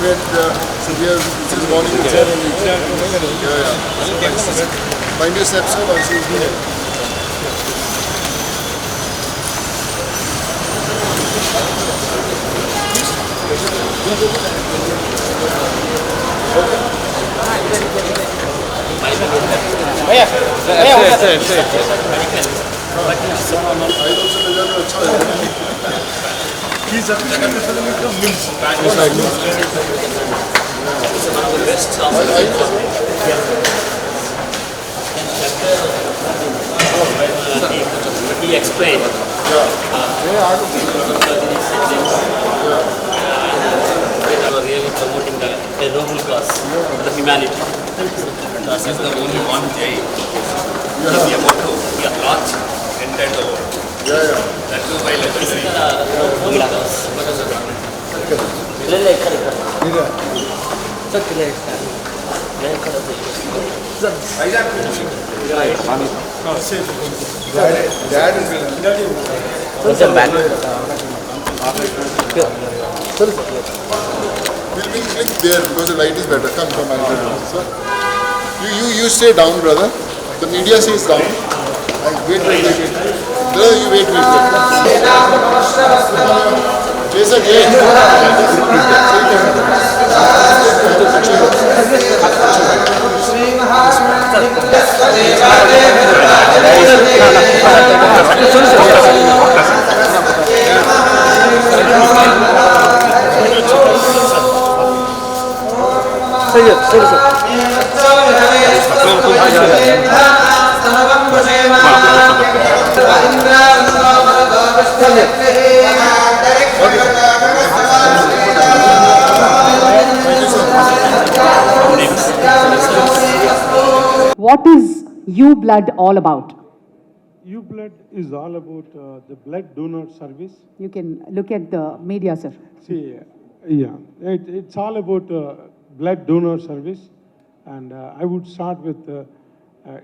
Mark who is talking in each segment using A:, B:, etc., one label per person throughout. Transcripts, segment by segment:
A: this is morning itself. Mind your steps, sir, once you do it.
B: He explained. Really promoting a noble cause for the humanity. This is the only one day. India motto, we are large, enter the world. That too by legendary. Noble cause.
A: We'll click there because the light is better. Come, sir. You stay down, brother. The media stays down. Wait. Brother, you wait. Jason,
C: What is UBlood all about?
D: UBlood is all about the blood donor service.
C: You can look at the media, sir.
D: See, it's all about blood donor service, and I would start with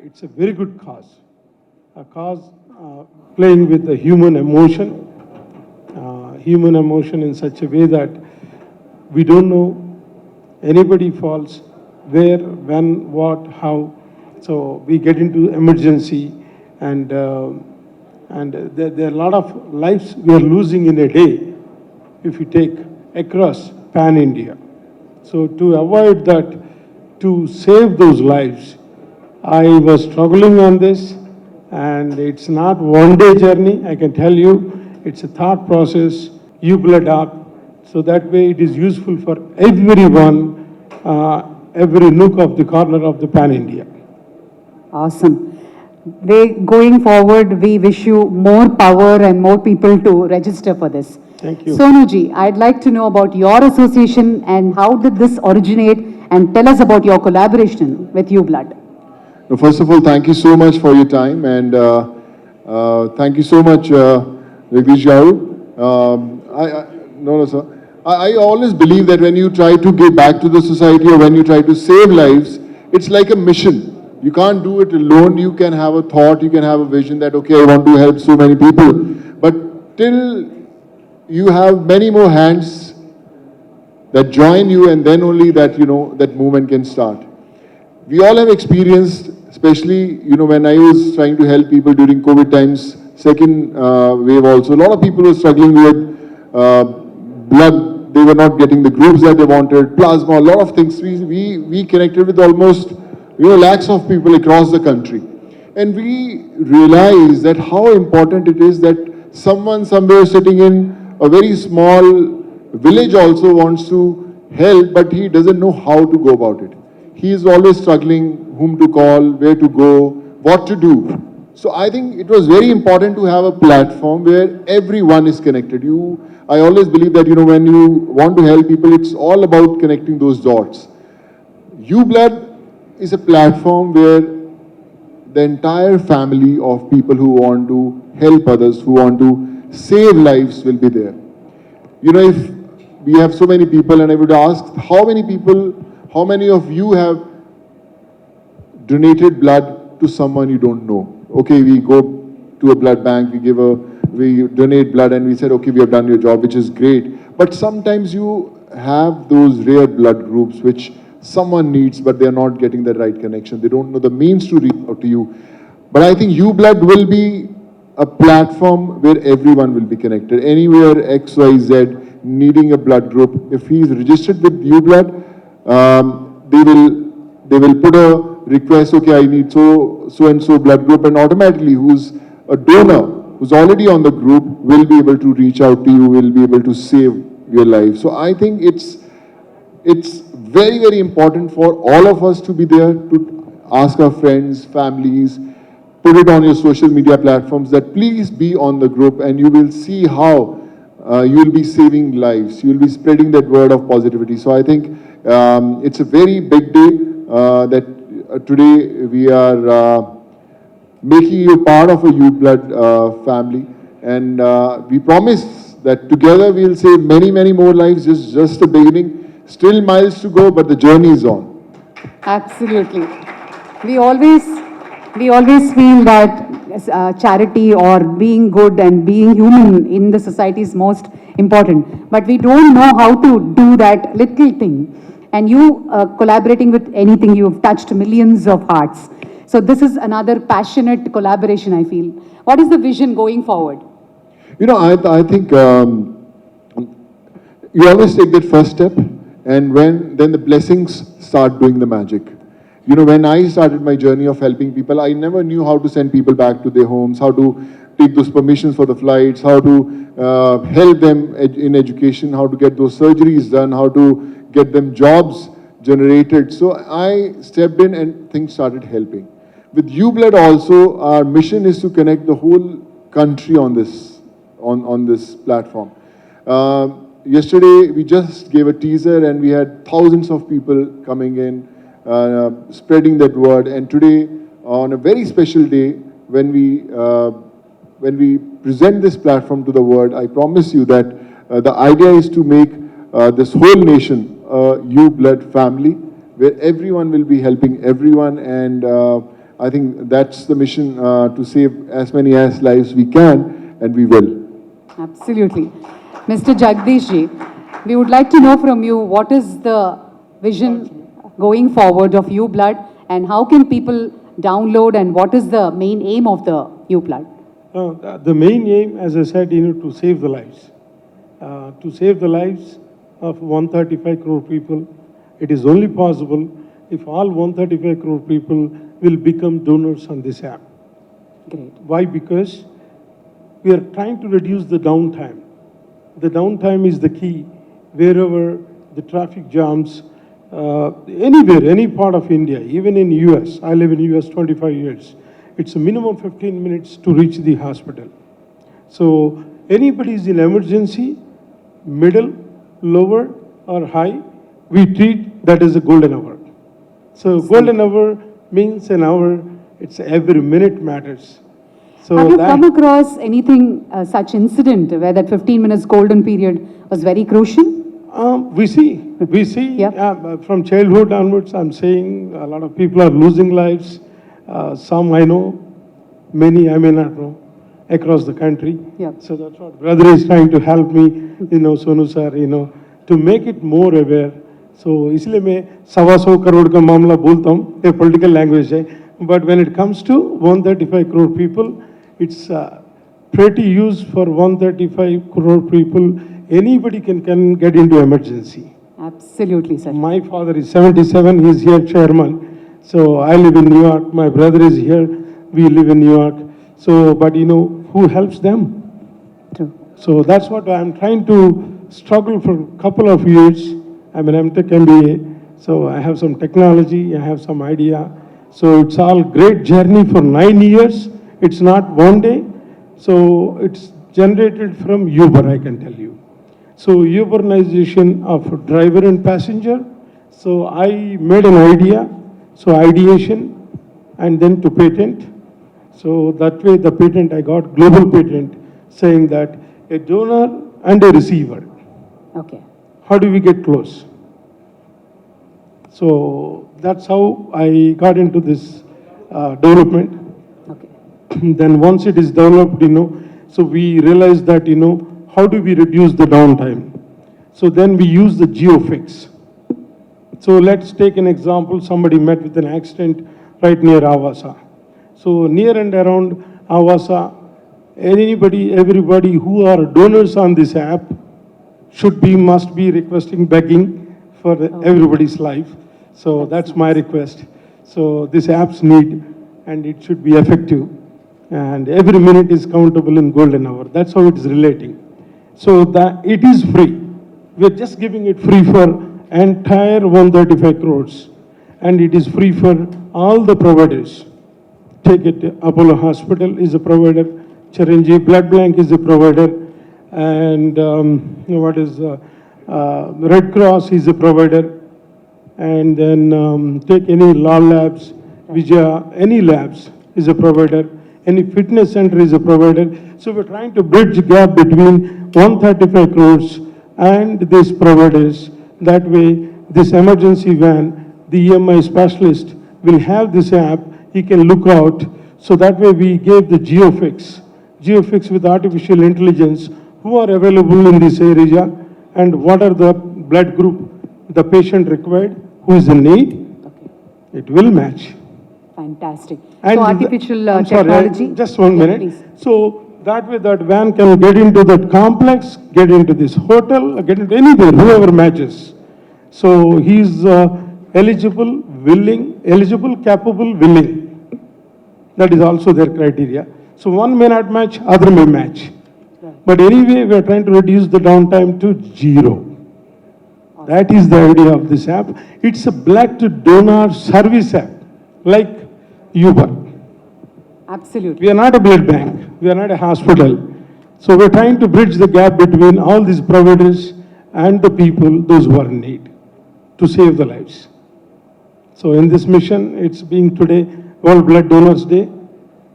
D: it's a very good cause, a cause playing with the human emotion in such a way that we don't know anybody falls where, when, what, how. So we get into emergency, and there are a lot of lives we are losing in a day if you take across pan-India. So to avoid that, to save those lives, I was struggling on this, and it's not one-day journey, I can tell you. It's a thought process, UBlood app, so that way it is useful for everyone, every nook of the corner of the pan-India.
C: Awesome. Going forward, we wish you more power and more people to register for this.
D: Thank you.
C: Sonuji, I'd like to know about your association and how did this originate, and tell us about your collaboration with UBlood.
A: First of all, thank you so much for your time, and thank you so much, Jagdish No, sir. I always believe that when you try to give back to the society or when you try to save lives, it's like a mission. You can't do it alone. You can have a thought, you can have a vision that, okay, I want to help so many people. But till you have many more hands that join you, and then only that, that movement can start. We all have experienced, especially, when I was trying to help people during COVID times, second wave also, a lot of people were struggling with blood. They were not getting the groups that they wanted, plasma, a lot of things. We connected with almost lakhs of people across the country. And we realized that how important it is that someone somewhere sitting in a very small village also wants to help, but he doesn't know how to go about it. He is always struggling whom to call, where to go, what to do. So I think it was very important to have a platform where everyone is connected. I always believe that, when you want to help people, it's all about connecting those dots. UBlood is a platform where the entire family of people who want to help others, who want to save lives will be there. If we have so many people, and I would ask, how many of you have donated blood to someone you don't know? Okay, we go to a blood bank, we donate blood, and we said, okay, we have done your job, which is great. But sometimes you have those rare blood groups which someone needs, but they're not getting the right connection. They don't know the means to reach out to you. But I think UBlood will be a platform where everyone will be connected. Anywhere X, Y, Z needing a blood group, if he is registered with UBlood, they will put a request. Okay, I need so and so blood group, and automatically, who's a donor, who's already on the group, will be able to reach out to you, will be able to save your life. So I think it's very, very important for all of us to be there, to ask our friends, families, put it on your social media platforms that please be on the group, and you will see how you will be saving lives. You will be spreading that word of positivity. So I think it's a very big day that today we are making you part of a UBlood family, and we promise that together we'll save many, many more lives. Just the beginning. Still miles to go, but the journey is on.
C: Absolutely. We always feel that charity or being good and being human in the society is most important. But we don't know how to do that little thing. And you collaborating with anything, you've touched millions of hearts. So this is another passionate collaboration, I feel. What is the vision going forward?
A: You know, I think you always take that first step, and then the blessings start doing the magic. You know, when I started my journey of helping people, I never knew how to send people back to their homes, how to take those permissions for the flights, how to help them in education, how to get those surgeries done, how to get them jobs generated. So I stepped in and things started helping. With UBlood also, our mission is to connect the whole country on this platform. Yesterday, we just gave a teaser and we had thousands of people coming in, spreading that word. And today, on a very special day, when we present this platform to the world, I promise you that the idea is to make this whole nation a UBlood family, where everyone will be helping everyone. And I think that's the mission, to save as many lives we can, and we will.
C: Absolutely. Mr. Jagdish ji, we would like to know from you what is the vision going forward of UBlood, and how can people download, and what is the main aim of the UBlood?
D: The main aim, as I said, to save the lives. To save the lives of 135 crore people. It is only possible if all 135 crore people will become donors on this app.
C: Great.
D: Why? Because we are trying to reduce the downtime. The downtime is the key. Wherever the traffic jams, anywhere, any part of India, even in US, I live in US 25 years, it's a minimum 15 minutes to reach the hospital. So anybody is in emergency, middle, lower or high, we treat that as a golden hour. So golden hour means an hour, it's every minute matters. So
C: have you come across anything, such incident where that 15 minutes golden period was very crucial?
D: We see
C: Yep.
D: From childhood onwards, I'm saying a lot of people are losing lives. Some I know, many I may not know, across the country.
C: Yep.
D: So that's what brother is trying to help me, Sonu sir, to make it more aware. So इसलिए मैं 125 crore का मामला बोलता हूँ, a political language है. But when it comes to 135 crore people, it's pretty used for 135 crore people. Anybody can get into emergency.
C: Absolutely, sir.
D: My father is 77, he's here chairman. So I live in New York, my brother is here, we live in New York. So, but who helps them?
C: True.
D: So that's what I'm trying to struggle for a couple of years. I'm an MTech MBA, so I have some technology, I have some idea. So it's all great journey for 9 years. It's not one day. So it's generated from Uber, I can tell you. So Uberization of driver and passenger. So I made an idea, so ideation, and then to patent. So that way the patent, I got global patent saying that a donor and a receiver.
C: Okay.
D: How do we get close? So that's how I got into this development.
C: Okay.
D: Then once it is developed, so we realized that, how do we reduce the downtime? So then we use the geofix. So let's take an example, somebody met with an accident right near Avasa. So near and around Avasa, everybody who are donors on this app must be requesting, begging for everybody's life. So that's my request. So this app's need, and it should be effective. And every minute is countable in golden hour. That's how it is relating. So that it is free. We are just giving it free for entire 135 crores. And it is free for all the providers. Take it, Apollo Hospital is a provider, Chiranjeev Blood Bank is a provider, and Red Cross is a provider, and then take any law labs, Vijaya, any labs is a provider, any fitness center is a provider. So we're trying to bridge the gap between 135 crores and these providers. That way, this emergency van, the EMI specialist will have this app, he can look out. So that way we gave the geofix with artificial intelligence, who are available in this area and what are the blood group the patient required, who is in need, it will match.
C: Fantastic.
D: And
C: So artificial
D: I'm sorry,
C: technology.
D: just 1
C: Yeah,
D: minute.
C: please.
D: So that way that van can get into that complex, get into this hotel, get into anywhere, whoever matches. So he's eligible, capable, willing. That is also their criteria. So one may not match, other may match. But anyway, we are trying to reduce the downtime to 0. That is the idea of this app. It's a blood donor service app, like UBlood.
C: Absolutely.
D: We are not a blood bank. We are not a hospital. So we're trying to bridge the gap between all these providers and the people, those who are in need, to save the lives. So in this mission, it's being today World Blood Donors Day.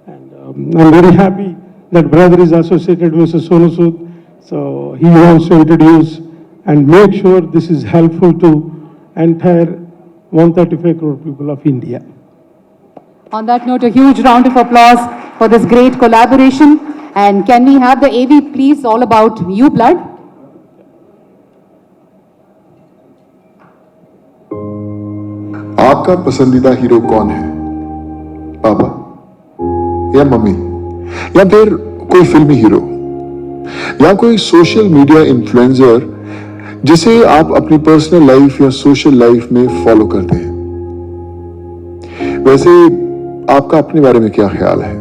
D: And I'm very happy that brother is associated with Mr. Sonu Sood. So he wants to introduce and make sure this is helpful to entire 135 crore people of India.
C: On that note, a huge round of applause for this great collaboration. And can we have the AV, please, all about UBlood?
A: आपका पसंदीदा hero कौन है? पापा या mummy, या फिर कोई फिल्मी हीरो, या कोई सोशल मीडिया इन्फ्लुएंसर जिसे आप अपनी पर्सनल लाइफ या सोशल लाइफ में फॉलो करते हैं? वैसे आपका अपने बारे में क्या ख्याल है?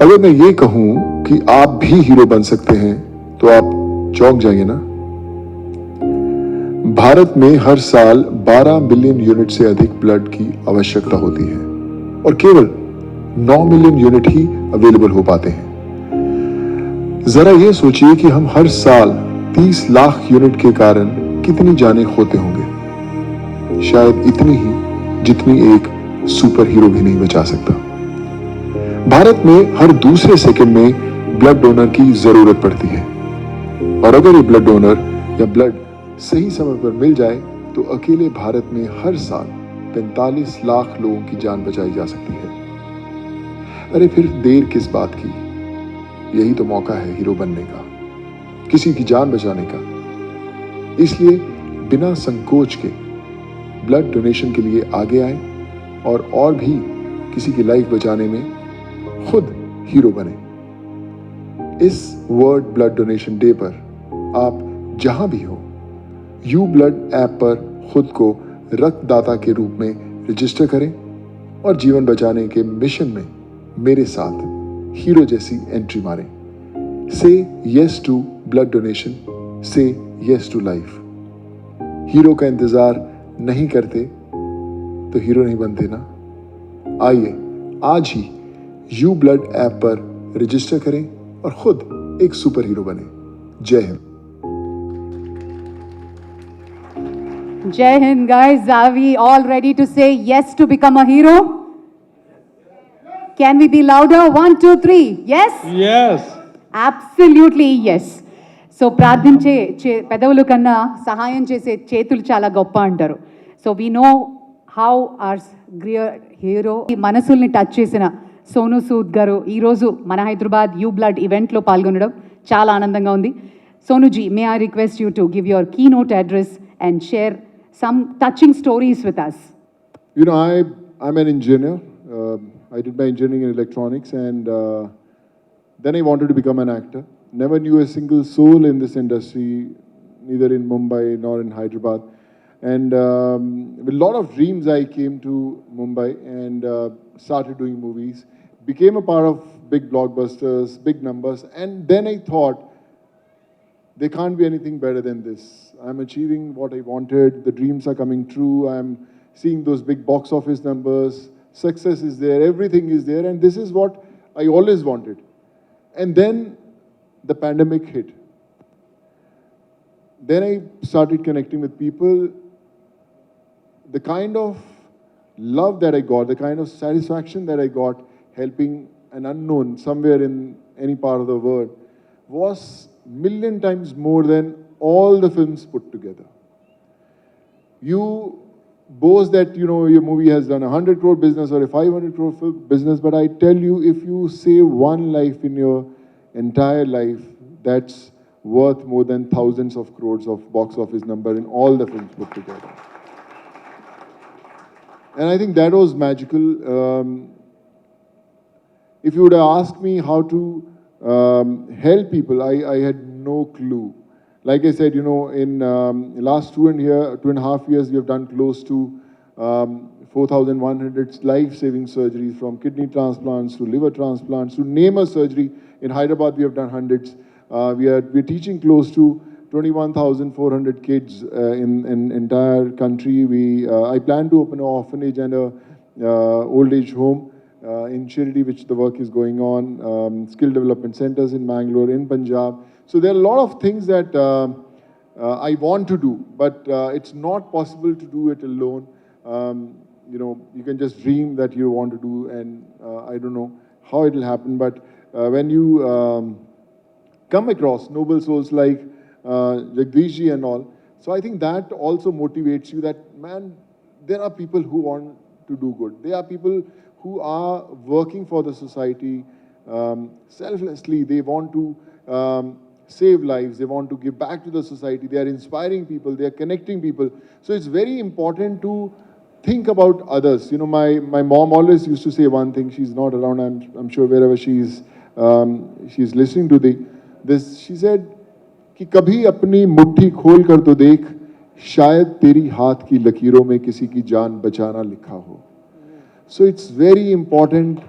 A: अगर मैं ये कहूं कि आप भी हीरो बन सकते हैं तो आप चौंक जाएंगे ना? भारत में हर साल 12 मिलियन यूनिट से अधिक ब्लड की आवश्यकता होती है और केवल 9 मिलियन यूनिट ही अवेलेबल हो पाते हैं। जरा ये सोचिए कि हम हर साल 30 लाख यूनिट के कारण कितनी जानें खोते होंगे। शायद इतनी ही जितनी एक सुपर हीरो भी नहीं बचा सकता। भारत में हर दूसरे सेकंड में ब्लड डोनर की जरूरत पड़ती है और अगर ये ब्लड डोनर या ब्लड सही समय पर मिल जाए तो अकेले भारत में हर साल 45 लाख लोगों की जान बचाई जा सकती है। अरे फिर देर किस बात की? यही तो मौका है हीरो बनने का, किसी की जान बचाने का। इसलिए बिना संकोच के ब्लड डोनेशन के लिए आगे आए और भी किसी की लाइफ बचाने में खुद हीरो बने। इस वर्ल्ड ब्लड डोनेशन डे पर आप जहां भी हो, UBlood ऐप पर खुद को रक्तदाता के रूप में रजिस्टर करें और जीवन बचाने के मिशन में मेरे साथ हीरो जैसी एंट्री मारें। से यस टू ब्लड डोनेशन, से यस टू लाइफ। हीरो का इंतजार नहीं करते तो हीरो नहीं बनते ना। आइए आज ही UBlood ऐप पर रजिस्टर करें और खुद एक सुपर हीरो बने। जय Hind.
C: Jai Hind, guys. Are we all ready to say yes to become a hero? Can we be louder? 1, 2, 3. Yes?
D: Yes.
C: Absolutely yes. So ప్రార్థించే పెదవుల కన్నా సహాయం చేసే చేతులు చాలా గొప్ప అంటారు. So we know how our hero ఈ మనసుల్ని టచ్ చేసిన సోను సూద్ గారు ఈరోజు మన హైదరాబాద్ UBlood ఈవెంట్లో పాల్గొనడం చాలా ఆనందంగా ఉంది. Sonuji, may I request you to give your keynote address and share some touching stories with us?
A: You know, I'm an engineer. I did my engineering in electronics, and then I wanted to become an actor. Never knew a single soul in this industry, neither in Mumbai nor in Hyderabad. And with a lot of dreams, I came to Mumbai and started doing movies. Became a part of big blockbusters, big numbers, and then I thought, there can't be anything better than this. I'm achieving what I wanted. The dreams are coming true. I'm seeing those big box office numbers. Success is there. Everything is there. And this is what I always wanted. And then the pandemic hit. Then I started connecting with people. The kind of love that I got, the kind of satisfaction that I got helping an unknown somewhere in any part of the world was million times more than all the films put together. You boast that, you know, your movie has done 100 crore business or a 500 crore business, but I tell you, if you save one life in your entire life, that's worth more than thousands of crores of box office number in all the films put together. And I think that was magical. If you would have asked me how to help people, I had no clue. Like I said, you know, in last 2.5 years, we have done close to 4,100 life-saving surgeries, from kidney transplants to liver transplants to name a surgery. In Hyderabad, we have done hundreds. We're teaching close to 21,400 kids in entire country. I plan to open an orphanage and a old age home in Shirdi, which the work is going on, skill development centers in Bangalore, in Punjab. So there are a lot of things that I want to do, but it's not possible to do it alone. You know, you can just dream that you want to do, and I don't know how it will happen, but when you come across noble souls like Jagdishji and all, so I think that also motivates you that, man, there are people who want to do good. There are people who are working for the society selflessly. They want to save lives. They want to give back to the society. They are inspiring people. They are connecting people. So it's very important to think about others. You know, my mom always used to say one thing. She's not around. I'm sure wherever she's listening to this. She said कि कभी अपनी मुट्ठी खोल कर तो देख, शायद तेरी हाथ की लकीरों में किसी की जान बचाना लिखा हो. So it's very important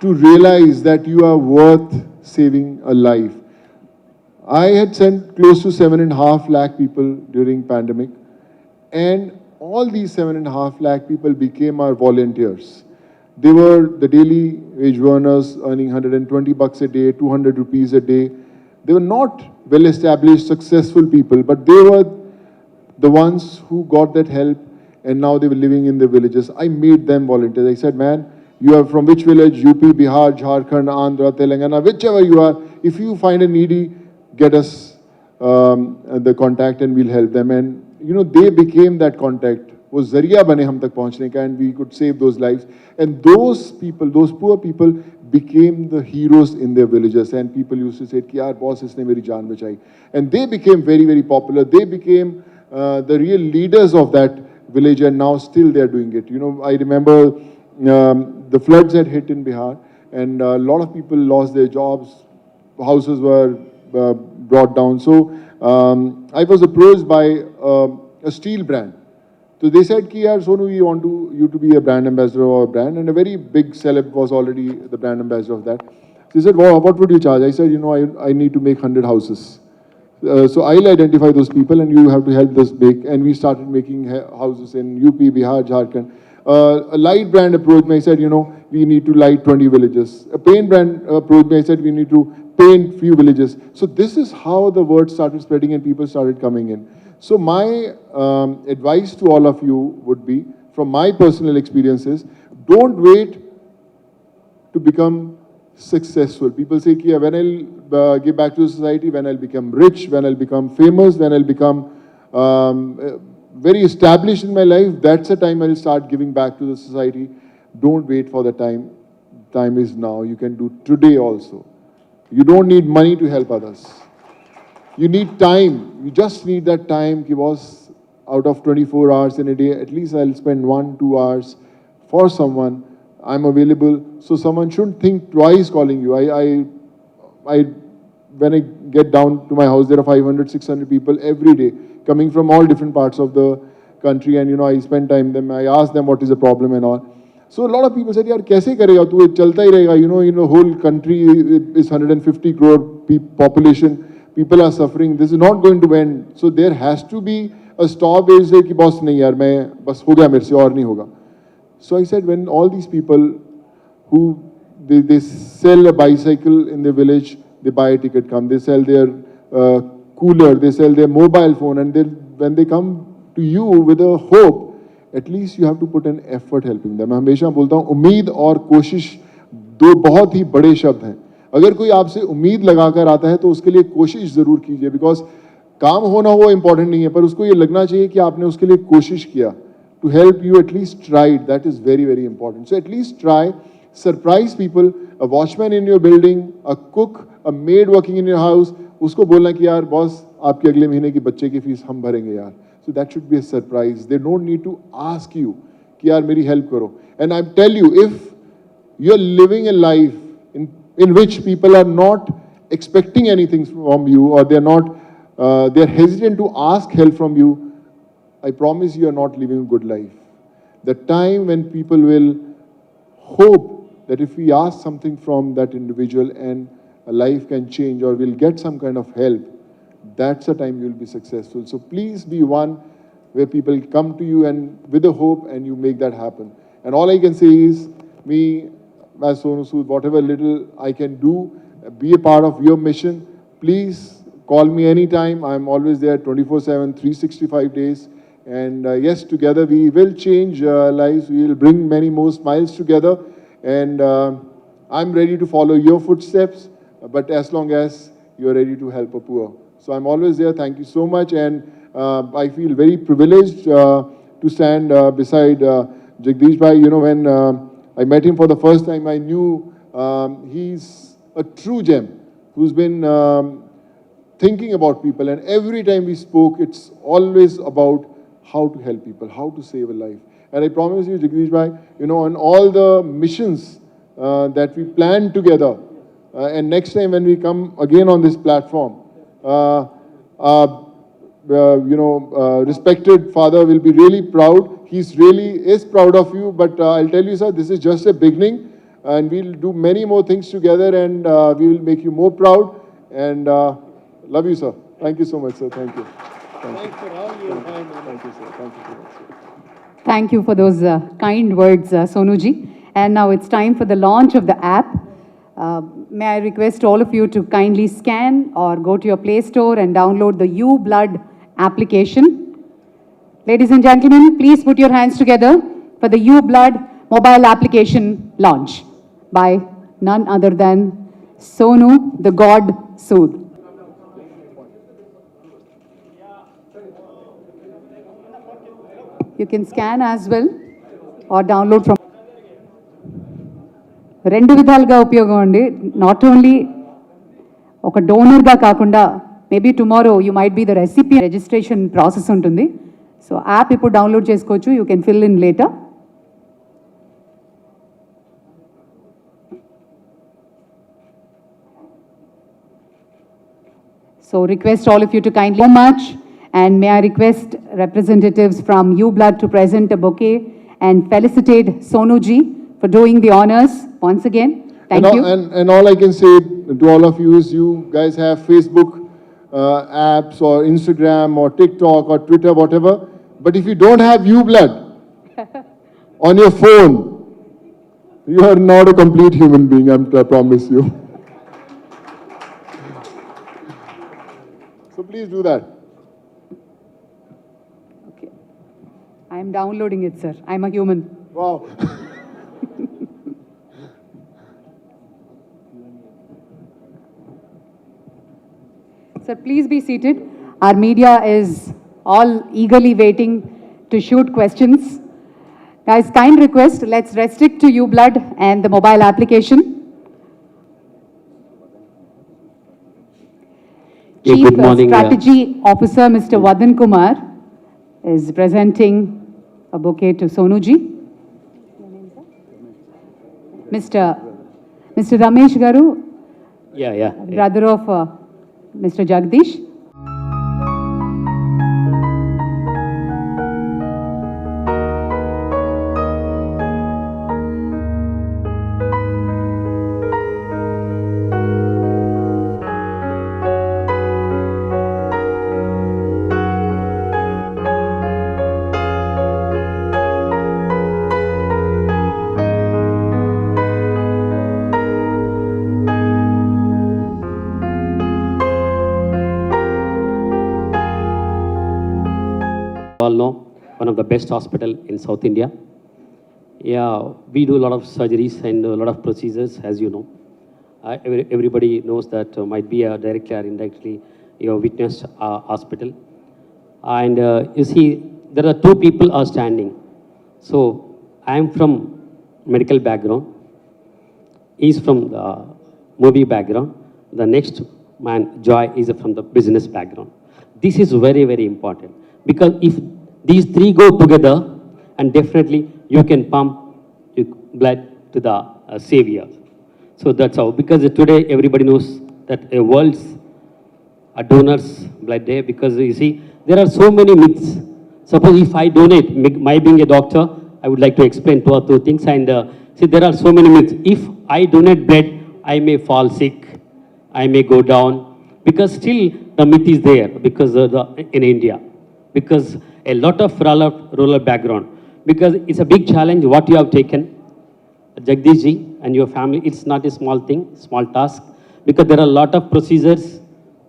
A: to realize that you are worth saving a life. I had sent close to 7.5 lakh people during pandemic, and all these 7.5 lakh people became our volunteers. They were the daily wage earners earning 120 bucks a day, 200 rupees a day. They were not well-established, successful people, but they were the ones who got that help, and now they were living in the villages. I made them volunteers. I said, man, you are from which village? UP, Bihar, Jharkhand, Andhra, Telangana, whichever you are. If you find a needy, get us the contact and we'll help them. And, you know, they became that contact. वो जरिया बने हम तक पहुंचने का, and we could save those lives. And those people, those poor people, became the heroes in their villages. And people used to say, कि यार boss इसने मेरी जान बचाई. And they became very, very popular. They became the real leaders of that village, and now still they are doing it. You know, I remember the floods had hit in Bihar, and a lot of people lost their jobs. Houses were brought down. So I was approached by a steel brand. So they said, "Ki yaar, Sonu, we want you to be a brand ambassador of our brand." And a very big celeb was already the brand ambassador of that. So he said, "Wow, what would you charge?" I said, "You know, I need to make 100 houses. So I'll identify those people, and you have to help us make." And we started making houses in UP, Bihar, Jharkhand. A light brand approached me. I said, "You know, we need to light 20 villages." A paint brand approached me. I said, "We need to paint few villages." So this is how the word started spreading, and people started coming in. So my advice to all of you would be, from my personal experiences, don't wait to become successful. People say, "Ki when I'll give back to the society, when I'll become rich, when I'll become famous, when I'll become very established in my life, that's the time I'll start giving back to the society." Don't wait for the time. Time is now. You can do today also. You don't need money to help others. You need time. You just need that time. Ki boss, out of 24 hours in a day, at least I'll spend 1-2 hours for someone. I'm available. So someone shouldn't think twice calling you. When I get down to my house, there are 500, 600 people every day coming from all different parts of the country, and I spend time with them. I ask them what is the problem and all. So a lot of people said, "Yaar, kaise karega? Tu ye chalta hi rahega. Whole country is 150 crore population. People are suffering. This is not going to end. So there has to be a stop age say ki boss nahi yaar, main bas ho gaya mere se aur nahi hoga." So I said, when all these people who they sell a bicycle in the village, they buy a ticket, come, they sell their cooler, they sell their mobile phone, and when they come to you with a hope, at least you have to put an effort helping them. मैं हमेशा बोलता हूँ, उम्मीद और कोशिश दो बहुत ही बड़े शब्द हैं. अगर कोई आपसे उम्मीद लगाकर आता है तो उसके लिए कोशिश जरूर कीजिए, बिकॉज काम होना वो इम्पोर्टेंट नहीं है, पर उसको ये लगना चाहिए कि आपने उसके लिए कोशिश किया. To help you, at least tried. That is very, very important. So at least try, surprise people, a watchman in your building, a cook, a maid working in your house, उसको बोलना कि यार बॉस आपके अगले महीने की बच्चे की फीस हम भरेंगे यार. So that should be a surprise. They don't need to ask you कि यार मेरी help करो. And I tell you, if you're living a life in which people are not expecting anything from you, or they're hesitant to ask help from you, I promise you are not living a good life. The time when people will hope that if we ask something from that individual and a life can change or will get some kind of help, that's the time you will be successful. So please be one where people come to you and with a hope, and you make that happen. And all I can say is, me as Sonu Sood, whatever little I can do, be a part of your mission. Please call me anytime. I'm always there 24/7, 365 days. And yes, together we will change lives. We will bring many more smiles together. And I'm ready to follow your footsteps, but as long as you're ready to help a poor. So I'm always there. Thank you so much. And I feel very privileged to stand beside Jagdish Bhai. When I met him for the first time, I knew he's a true gem who's been thinking about people. And every time we spoke, it's always about how to help people, how to save a life. And I promise you, Jagdish Bhai, on all the missions that we planned together, and next time when we come again on this platform, respected father will be really proud. He's really is proud of you, but I'll tell you, sir, this is just a beginning, and we'll do many more things together, and we will make you more proud. And love you, sir. Thank you so much, sir. Thank you. Thanks for all your time. Thank you, sir. Thank you so much, sir.
C: Thank you for those kind words, Sonuji. And now it's time for the launch of the app. May I request all of you to kindly scan or go to your Play Store and download the UBlood application. Ladies and gentlemen, please put your hands together for the UBlood mobile application launch by none other than Sonu, the God Sood. You can scan as well or download from. రెండు విధాలుగా ఉపయోగం అండి. Not only ఒక డోనర్గా కాకుండా maybe tomorrow you might be the recipe. Registration process ఉంటుంది. So app ఇప్పుడు download చేసుకోవచ్చు. You can fill in later. So request all of you to kindly so much, and may I request representatives from UBlood to present a bouquet and felicitate Sonu ji for doing the honors once again. Thank you.
A: And all I can say to all of you is, you guys have Facebook apps or Instagram or TikTok or Twitter, whatever. But if you don't have UBlood on your phone, you are not a complete human being, I promise you. So please do that.
C: Okay. I am downloading it, sir. I'm a human.
A: Wow.
C: Sir, please be seated. Our media is all eagerly waiting to shoot questions. Guys, kind request, let's restrict to UBlood and the mobile application. Chief
E: good morning,
C: Strategy Officer, Mr. Vadan Kumar, is presenting a bouquet to Sonuji. Mr. Ramesh Garu,
E: Yeah.
C: brother of Mr. Jagdish.
E: All know one of the best hospital in South India. Yeah, we do a lot of surgeries and a lot of procedures, as you know. Everybody knows that might be directly or indirectly you have witnessed hospital. And you see, there are two people are standing. So I am from medical background. He's from the movie background. The next man, Joy, is from the business background. This is very, very important because if these three go together, and definitely you can pump blood to the Savior. So that's how, because today everybody knows that a world's a donor's blood day, because you see, there are so many myths. Suppose if I donate, my being a doctor, I would like to explain two or two things. And see, there are so many myths. If I donate blood, I may fall sick, I may go down, because still the myth is there because in India, because a lot of rural background, because it's a big challenge what you have taken, Jagdish ji and your family. It's not a small thing, small task, because there are a lot of procedures.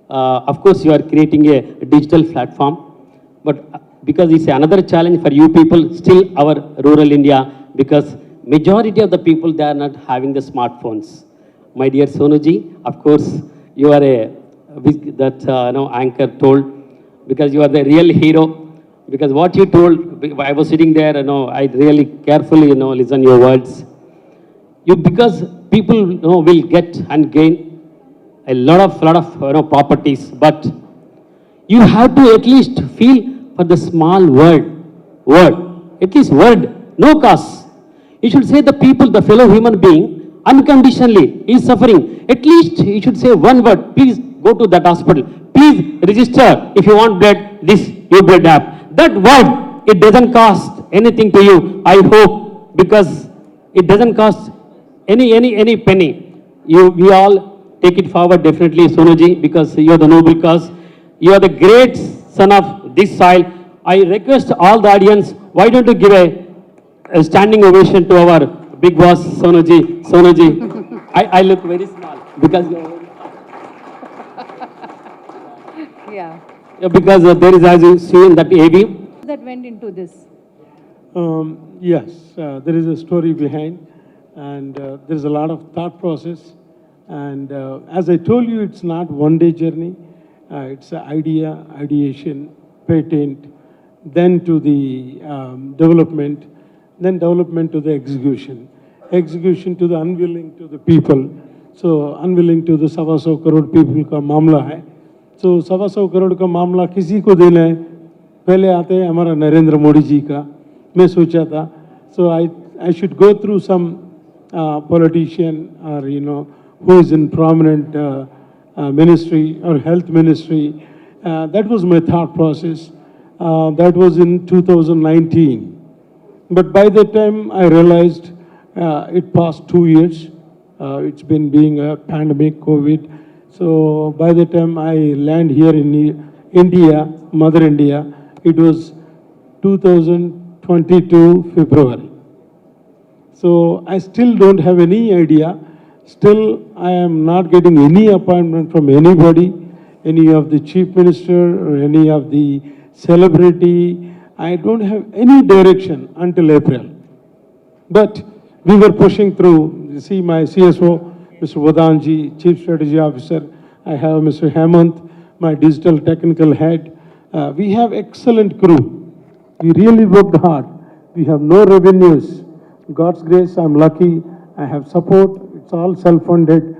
E: Of course, you are creating a digital platform, but because it's another challenge for you people, still our rural India, because majority of the people, they are not having the smartphones. My dear Sonuji, of course, you are anchor told, because you are the real hero. Because what you told, I was sitting there, I really carefully, listen your words. Because people, will get and gain a lot of properties, but you have to at least feel for the small word, at least word, no cost. You should say the people, the fellow human being, unconditionally is suffering. At least you should say one word, please go to that hospital. Please register if you want blood, this UBlood app. That word, it doesn't cost anything to you, I hope, because it doesn't cost any penny. We all take it forward definitely, Sonuji, because you are the noble cause. You are the great son of this soil. I request all the audience, why don't you give a standing ovation to our big boss, Sonuji. Sonuji, I look very small because you are very
C: Yeah.
E: because there is, as you see in that AV.
C: That went into this.
D: Yes, there is a story behind, and there is a lot of thought process. And as I told you, it's not one-day journey. It's an idea, ideation, patent, then to the development, then development to the execution, execution to the unwilling to the people. So unwilling to the 125 crore people का मामला है. So 125 crore का मामला किसी को देना है, पहले आते हैं हमारा नरेंद्र मोदी जी का. मैं सोचा था, so I should go through some politician or who is in prominent ministry or health ministry. That was my thought process. That was in 2019. But by that time I realized it passed 2 years. It's been being a pandemic, COVID. So by the time I land here in India, Mother India, it was 2022 February. So I still don't have any idea. Still, I am not getting any appointment from anybody, any of the chief minister or any of the celebrity. I don't have any direction until April. But we were pushing through. You see my CSO, Mr. Vadanji, Chief Strategy Officer. I have Mr. Hemant, my digital technical head. We have excellent crew. We really worked hard. We have no revenues. God's grace, I'm lucky. I have support. It's all self-funded.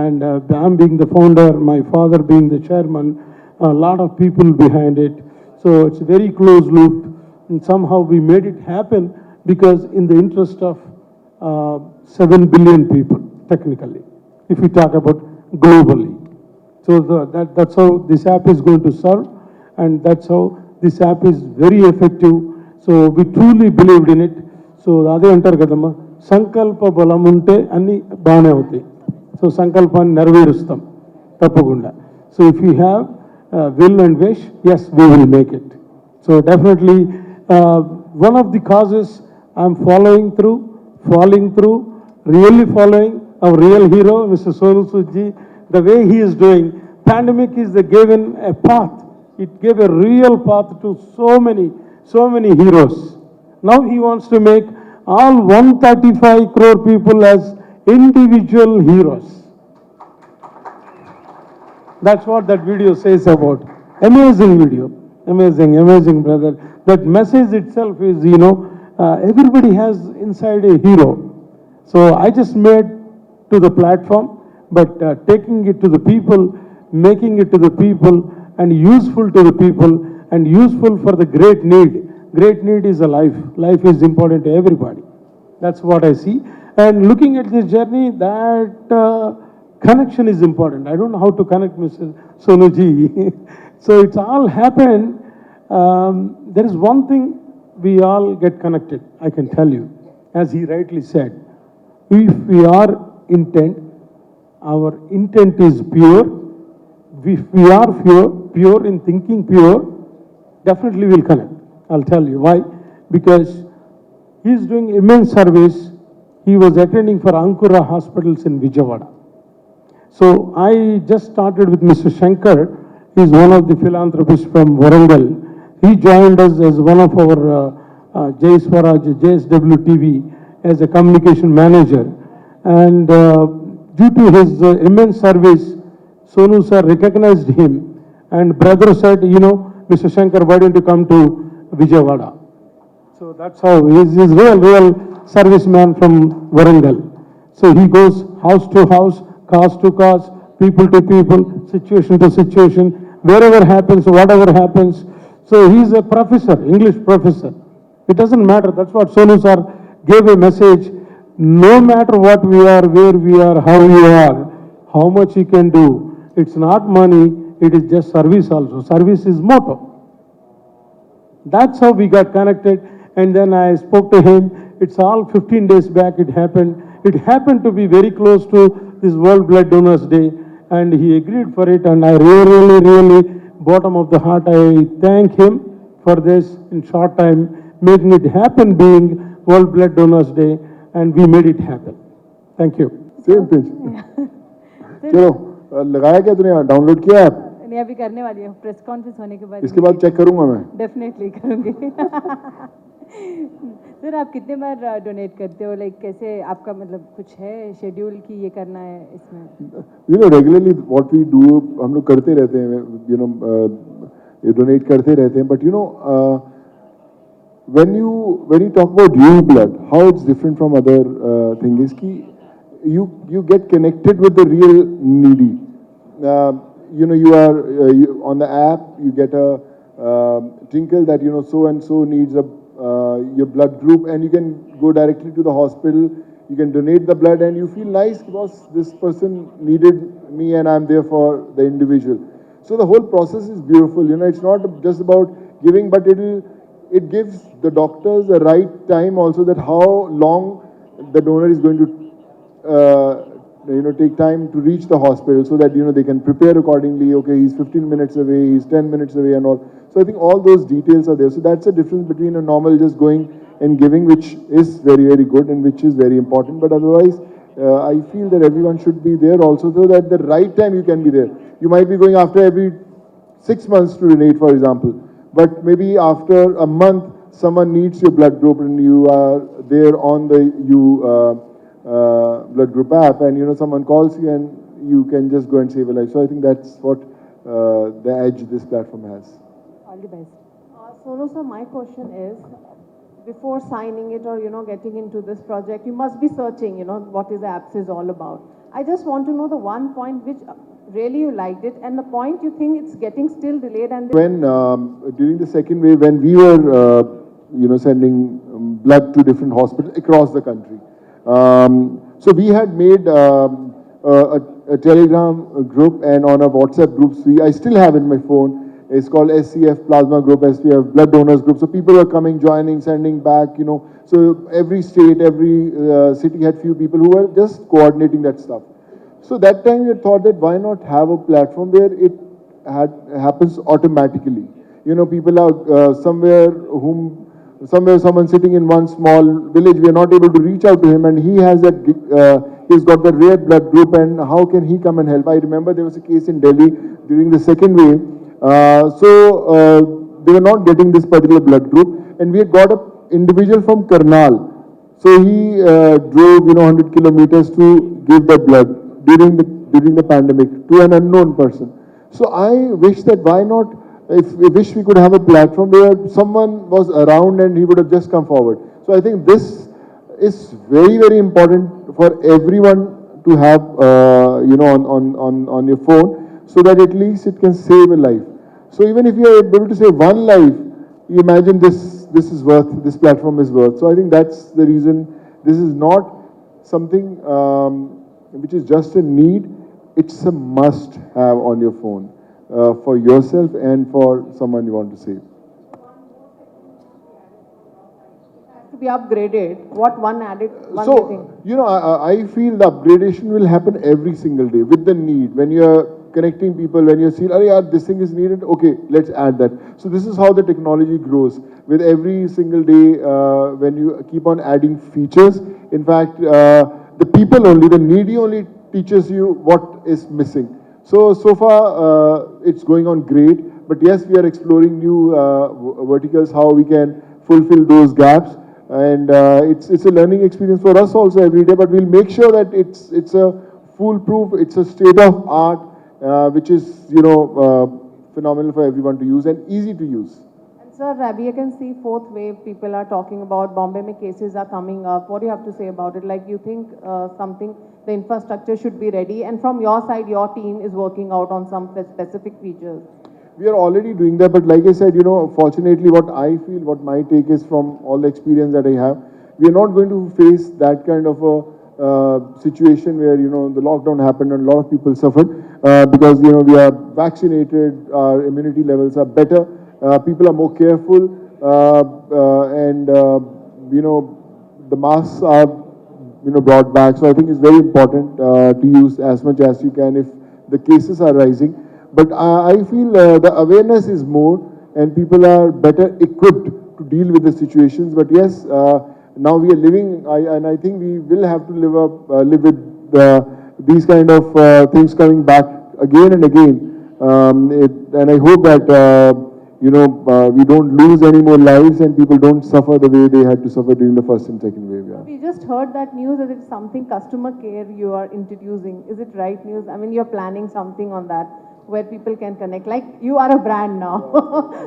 D: and I'm being the founder, my father being the chairman, a lot of people behind it. So it's a very close loop, and somehow we made it happen because in the interest of 7 billion people, technically, if we talk about globally. So that's how this app is going to serve, and that's how this app is very effective. So we truly believed in it. So అదే అంటారు కదమ్మా, సంకల్ప బలం ఉంటే అన్ని బాగానే అవుతాయి. So సంకల్పాన్ని నెరవేరుస్తాం తప్పకుండా. So if you have will and wish, yes, we will make it. So definitely one of the causes I'm falling through, really following our real hero, Mr. Sonu Sood ji, the way he is doing. Pandemic is given a path. It gave a real path to so many heroes. Now he wants to make all 135 crore people as individual heroes. That's what that video says about. Amazing video. Amazing, brother. That message itself is, everybody has inside a hero. So I just made to the platform, but taking it to the people, making it to the people, and useful to the people, and useful for the great need. Great need is a life. Life is important to everybody. That's what I see. And looking at this journey, that connection is important. I don't know how to connect Mr. Sonuji. So it's all happened. There is one thing we all get connected, I can tell you. As he rightly said, if we are intent, our intent is pure. If we are pure in thinking pure, definitely we'll connect. I'll tell you why. Because he is doing immense service. He was attending for Ankura hospitals in Vijayawada. So I just started with Mr. Shankar. He's one of the philanthropists from Warangal. He joined us as one of our Jai Swaraj, JSW TV, as a communication manager. And due to his immense service, Sonu sir recognized him. And brother said, Mr. Shankar, why don't you come to Vijayawada? So that's how he's real serviceman from Warangal. So he goes house to house, cause to cause, people to people, situation to situation, wherever happens, whatever happens. So he's a professor, English professor. It doesn't matter. That's what Sonu sir gave a message. No matter what we are, where we are, how we are, how much he can do. It's not money, it is just service also. Service is motto. That's how we got connected. And then I spoke to him. It's all 15 days back it happened. It happened to be very close to this World Blood Donors Day. And he agreed for it. And I really, bottom of the heart, I thank him for this in short time, making it happen being World Blood Donors Day. And we made it happen. Thank you.
A: Same page. चलो लगाया क्या तूने? Download किया app?
C: नहीं, अभी करने वाली है, प्रेस कॉन्फ्रेंस होने के बाद।
A: इसके बाद चेक करूंगा मैं।
C: डेफिनेटली करूंगी। सर आप कितने बार डोनेट करते हो? लाइक कैसे आपका मतलब कुछ है शेड्यूल कि ये करना है इसमें?
A: रेगुलरली व्हाट वी डू, हम लोग करते रहते हैं, डोनेट करते रहते हैं, but when you talk about UBlood, how it's different from other thing is ki you get connected with the real needy. You are on the app, you get a tinkle that so and so needs your blood group, and you can go directly to the hospital. You can donate the blood, and you feel nice because this person needed me, and I'm there for the individual. So the whole process is beautiful. It's not just about giving, but it gives the doctors the right time also, that how long the donor is going to take time to reach the hospital, so that they can prepare accordingly. Okay, he's 15 minutes away, he's 10 minutes away, and all. So I think all those details are there. So that's the difference between a normal just going and giving, which is very good and which is very important. But otherwise, I feel that everyone should be there also, so that the right time you can be there. You might be going after every 6 months to donate, for example. But maybe after a month, someone needs your blood group, and you are there on the blood group app, and someone calls you, and you can just go and save a life. So I think that's what the edge this platform has.
C: All the best.
F: Sonu sir, my question is, before signing it or, getting into this project, you must be searching, what is the apps is all about. I just want to know the one point which really you liked it and the point you think it's getting still delayed and...
A: When, during the second wave, when we were, sending blood to different hospitals across the country. So we had made a Telegram group, and on a WhatsApp group, I still have in my phone. It's called SCF Plasma Group, SCF Blood Donors Group. So people are coming, joining, sending back, So every state, every city had few people who were just coordinating that stuff. So that time we thought that why not have a platform where it happens automatically. People are somewhere someone sitting in one small village, we are not able to reach out to him, and he has that, he's got the rare blood group, and how can he come and help? I remember there was a case in Delhi during the second wave. They were not getting this particular blood group, and we had got an individual from Karnal. So he drove, 100 kilometers to give the blood during the pandemic to an unknown person. So I wish that why not, we wish we could have a platform where someone was around and he would have just come forward. So I think this is very, very important for everyone to have, on your phone, so that at least it can save a life. So even if you are able to save one life, you imagine this platform is worth. So I think that's the reason. This is not something which is just a need, it's a must have on your phone for yourself and for someone you want to save.
F: To be upgraded, what one added, one
A: So,
F: thing?
A: I feel the upgradation will happen every single day with the need. When you are connecting people, when you see, this thing is needed, okay, let's add that. So this is how the technology grows. With every single day, when you keep on adding features, in fact, the people only, the needy only teaches you what is missing. So far, it's going on great. But yes, we are exploring new verticals, how we can fulfill those gaps. And it's a learning experience for us also every day, but we'll make sure that it's a foolproof, it's a state of art, which is, phenomenal for everyone to use and easy to use.
F: And sir, we can see fourth wave, people are talking about, Bombay mein cases are coming up. What do you have to say about it? Like, you think the infrastructure should be ready, and from your side, your team is working out on some specific features?
A: We are already doing that, but like I said, fortunately what I feel, what my take is from all the experience that I have, we are not going to face that kind of a situation where, the lockdown happened and a lot of people suffered because, we are vaccinated, our immunity levels are better, people are more careful, and, the masks are, brought back. So I think it's very important to use as much as you can if the cases are rising. But I feel the awareness is more and people are better equipped to deal with the situations. But yes, now we are living, and I think we will have to live with these kind of things coming back again and again. And I hope that, we don't lose any more lives and people don't suffer the way they had to suffer during the first and second wave. Yeah.
F: We just heard that news that it's something customer care you are introducing. Is it right news? I mean, you're planning something on that, where people can connect. Like, you are a brand now.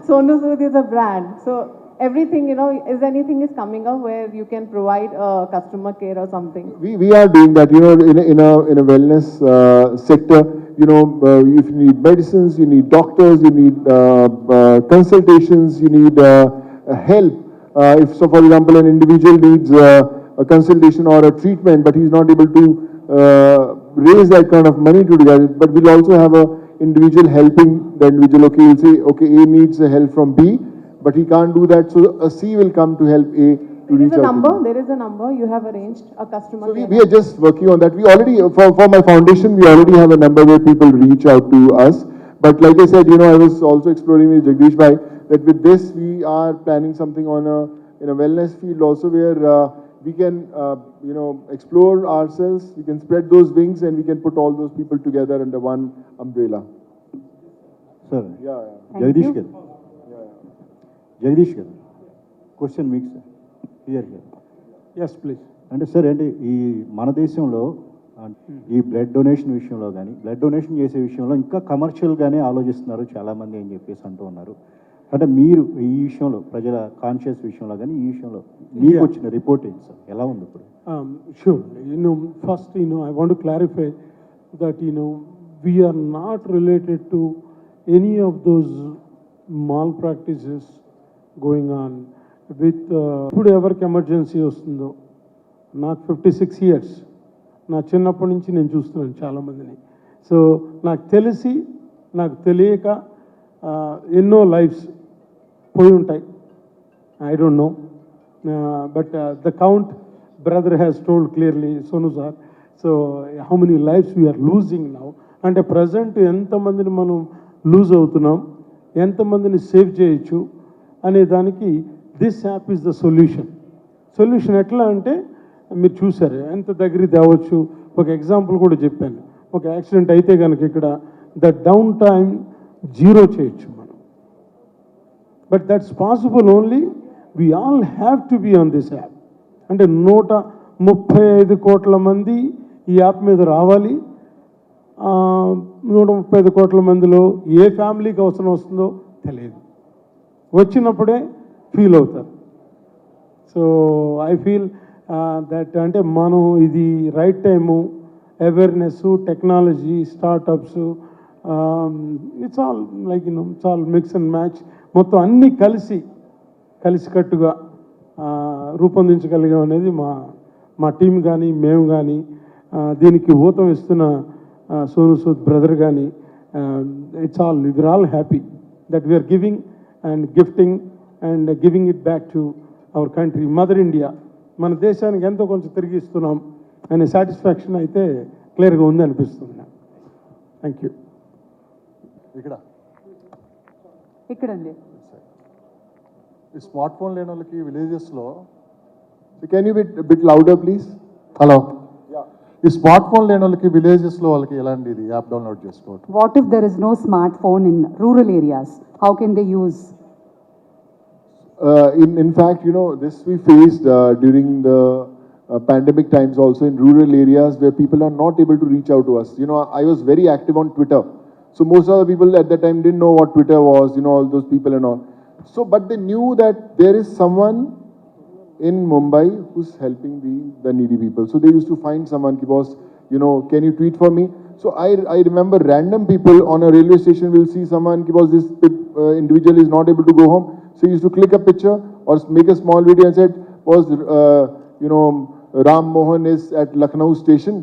F: Sonu Sood is a brand. So everything, is anything is coming up where you can provide customer care or something?
A: We are doing that, in a wellness sector. If you need medicines, you need doctors, you need consultations, you need help. If, so for example, an individual needs a consultation or a treatment, but he's not able to raise that kind of money to do that, but we'll also have a individual helping the individual. Okay, you'll say, okay, A needs help from B, but he can't do that, so a C will come to help A to reach out to B.
F: There is a number you have arranged, a customer
A: So
F: care.
A: we are just working on that. We already, for my foundation, we already have a number where people reach out to us. But like I said, I was also exploring with Jagdish Bhai that with this, we are planning something in a wellness field also where we can, explore ourselves, we can spread those wings and we can put all those people together under one umbrella.
G: Sir,
A: Yeah.
G: Jagdish garu. Jagdish garu. Question mix. Here.
D: Yes, please.
G: అంటే sir అంటే ఈ మన దేశంలో ఈ blood donation విషయంలో కానీ blood donation చేసే విషయంలో ఇంకా కమర్షియల్గానే ఆలోచిస్తున్నారు చాలామంది అని చెప్పేసి అంటూ ఉన్నారు. అంటే మీరు ఈ విషయంలో ప్రజల కాన్షియస్ విషయంలో కానీ ఈ విషయంలో మీకు వచ్చిన రిపోర్ట్ ఏంటి సార్, ఎలా ఉంది ఇప్పుడు?
D: Sure. First, I want to clarify that, we are not related to any of those malpractices going on with, ఇప్పుడు ఎవరికి ఎమర్జెన్సీ వస్తుందో, నాకు 56 years, నా చిన్నప్పటి నుంచి నేను చూస్తున్నాను చాలామందిని. సో నాకు తెలిసి నాకు తెలియక ఎన్నో లైఫ్స్ పోయి ఉంటాయి. I don't know. But the count, brother has told clearly, Sonu sir. So how many lives we are losing now? And at present, ఎంతమందిని మనం లూజ్ అవుతున్నాం, ఎంతమందిని సేవ్ చేయొచ్చు అనే దానికి this app is the solution. Solution ఎట్లా అంటే మీరు చూసారు ఎంత దగ్గరికి తేవచ్చు. ఒక ఎగ్జాంపుల్ కూడా చెప్పాను. ఒక యాక్సిడెంట్ అయితే కనుక ఇక్కడ ద డౌన్ టైం 0 చేయొచ్చు మనం. But that's possible only we all have to be on this app. అంటే 135 కోట్ల మంది ఈ యాప్ మీద రావాలి. 135 కోట్ల మందిలో ఏ ఫ్యామిలీకి అవసరం వస్తుందో తెలియదు, వచ్చినప్పుడే ఫీల్ అవుతారు. సో ఐ ఫీల్ దట్ అంటే మనం ఇది right time, awareness, technology, startups, it's all like it's all mix and match, మొత్తం అన్నీ కలిసికట్టుగా రూపొందించగలిగాం అనేది మా టీం కానీ మేము కానీ దీనికి ఊతం ఇస్తున్న సోను సూద్ బ్రదర్ కానీ it's all we are all happy that we are giving and gifting and giving it back to our country mother India. మన దేశానికి ఎంతో కొంచెం తిరిగి ఇస్తున్నాం అనే సాటిస్ఫాక్షన్ అయితే క్లియర్గా ఉంది అనిపిస్తుంది. Thank you.
C: ఇక్కడండి.
H: ఈ స్మార్ట్ ఫోన్ లేని వాళ్ళకి విలేజెస్లో,
A: Can you bit louder, please?
H: Hello, ఈ స్మార్ట్ ఫోన్ లేని వాళ్ళకి విలేజెస్లో వాళ్ళకి ఎలాంటి ఇది యాప్ డౌన్లోడ్ చేసుకోవటం?
C: What if there is no smartphone in rural areas? How can they use?
A: In fact, this we faced during the pandemic times also in rural areas where people are not able to reach out to us. I was very active on Twitter. So most of the people at that time didn't know what Twitter was, all those people and all. So, but they knew that there is someone in Mumbai who's helping the needy people. So they used to find someone, boss, can you tweet for me? So I remember random people on a railway station will see someone, boss, this individual is not able to go home. So he used to click a picture or make a small video and said, boss, Ram Mohan is at Lucknow station,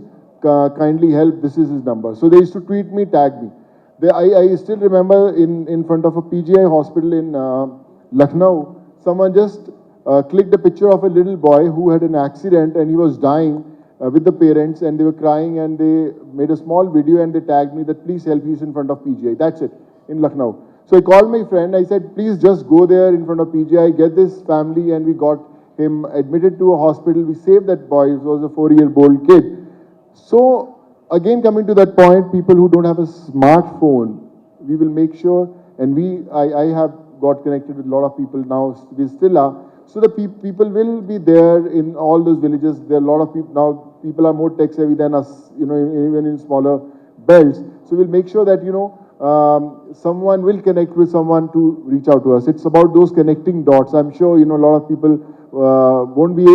A: kindly help, this is his number. So they used to tweet me, tag me. I still remember in front of a PGI hospital in Lucknow, someone just clicked a picture of a little boy who had an accident and he was dying with the parents and they were crying and they made a small video and they tagged me that please help, he's in front of PGI. That's it, in Lucknow. So I called my friend, I said please just go there in front of PGI, get this family, and we got him admitted to a hospital. We saved that boy, he was a 4-year-old kid. So again, coming to that point, people who don't have a smartphone, we will make sure, and I have got connected with a lot of people now, we still are. So the people will be there in all those villages. There are a lot of people now, people are more tech savvy than us, even in smaller belts. So we'll make sure that, someone will connect with someone to reach out to us. It's about those connecting dots. I'm sure, a lot of people won't be,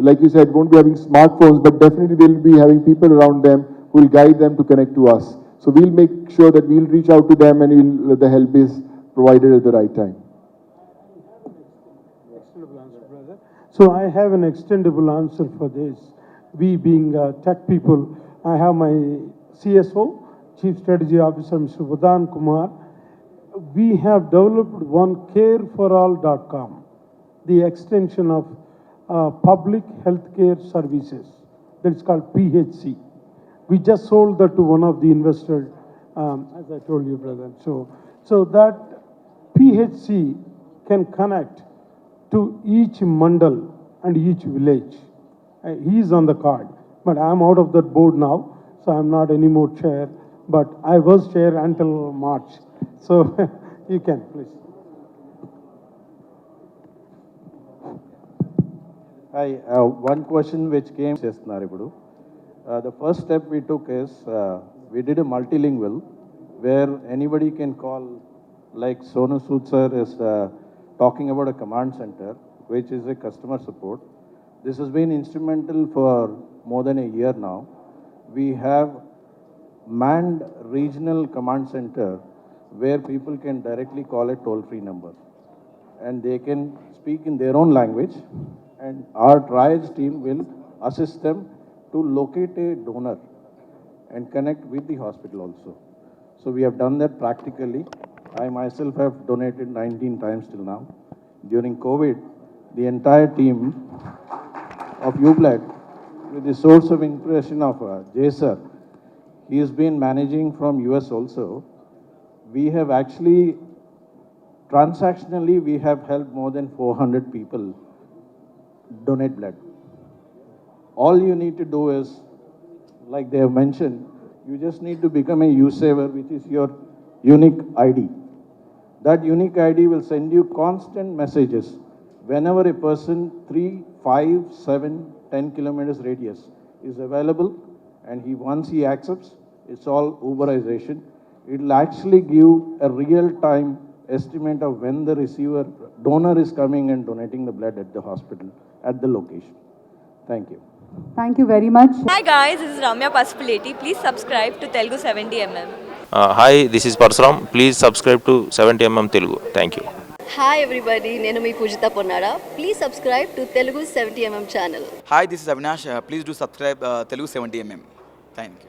A: like you said, won't be having smartphones, but definitely they'll be having people around them who will guide them to connect to us. So we'll make sure that we'll reach out to them and the help is provided at the right time.
D: So I have an extendable answer for this. We being tech people, I have my CSO, Chief Strategy Officer, Mr. Vadan Kumar. We have developed one careforall.com, the extension of public healthcare services. That's called PHC. We just sold that to one of the investors, as I told you, brother. So that PHC can connect to each mandal and each village. He is on the card, but I am out of that board now, so I am not anymore chair, but I was chair until March. So you can, please.
I: Hi, one question which came చేస్తున్నారు ఇప్పుడు. The first step we took is we did a multilingual where anybody can call like Sonu Sood sir is talking about a command center, which is a customer support. This has been instrumental for more than a year now. We have manned regional command center where people can directly call a toll-free number and they can speak in their own language, and our triage team will assist them to locate a donor and connect with the hospital also. So we have done that practically. I myself have donated 19 times till now. During COVID, the entire team of UBlood, with the source of inspiration of Jay sir, he has been managing from US also. We have actually, transactionally, we have helped more than 400 people donate blood. All you need to do is, like they have mentioned, you just need to become a U-saver, which is your unique ID. That unique ID will send you constant messages whenever a person 3, 5, 7, 10 kilometers radius is available, and once he accepts, it's all Uberization. It will actually give a real-time estimate of when the donor is coming and donating the blood at the hospital, at the location. Thank you.
C: Thank you very much.
J: Hi guys, this is Ramya Pasupuleti. Please subscribe to Telugu70mm.
K: Hi, this is Parsuram. Please subscribe to 70mm Telugu. Thank you.
J: Hi everybody, నేను మీ పూజిత Ponnada. Please subscribe to Telugu70mm channel.
L: Hi, this is Avinash. Please do subscribe Telugu 70mm. Thank you.